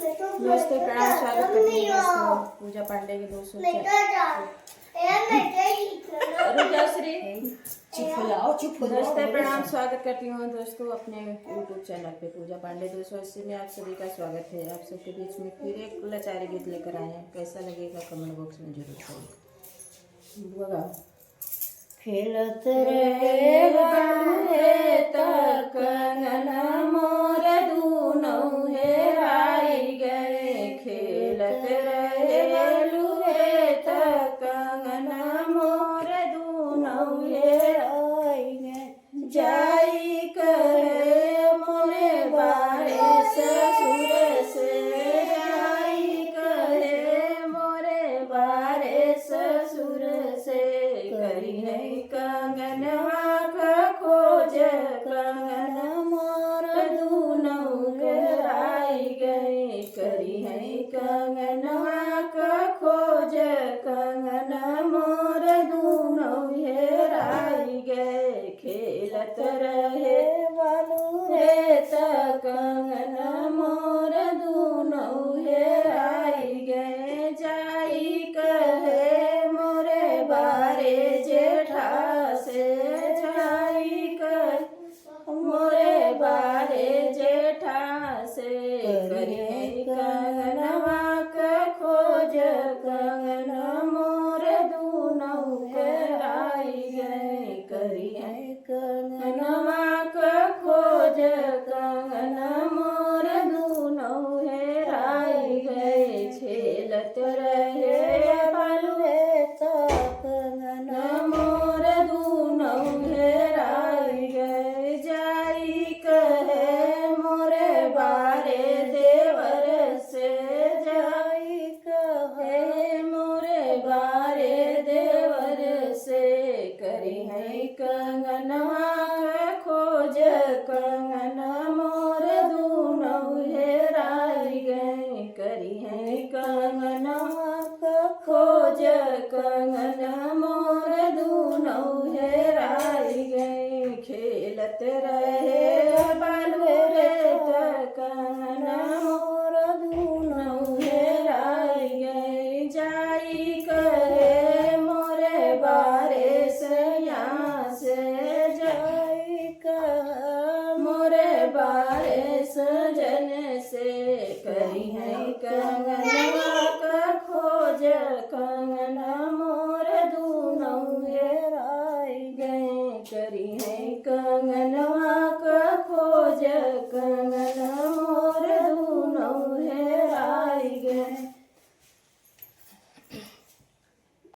दोस्तों प्रणाम, स्वागत करती हूँ दोस्तों पूजा पांडे के दोस्तों दोस्तों प्रणाम, स्वागत करती हूँ दोस्तों अपने यूट्यूब चैनल पे पूजा पांडे दोस्तों। इसी में आप सभी का स्वागत है। आप सबके बीच में फिर एक लाचारी गीत लेकर आए हैं। कैसा लगेगा कमेंट बॉक्स में जरूर बताइए। खेलत रहे बालुहे तक कंगना मोर दूनों हेराई गए। खेलत रहे बालुहे तक कंगना मोर दूनों हेराई गए। जाई कहे मोरे बारे ससुर से, जाई कहे मोरे बारे ससुर से। करी नहीं कंगनवा का खोज कंगन मोर दूनों हेराई गए। करी है कंगनवा का खोज कंगन मोर दूनों हेराई गए। खेलत रहे बालुहे तक कंगन मोर दूनों हेराई गए। जाई कहे मोरे बारे जेठा से, जाई कहे मोरे बारे जेठा से। करी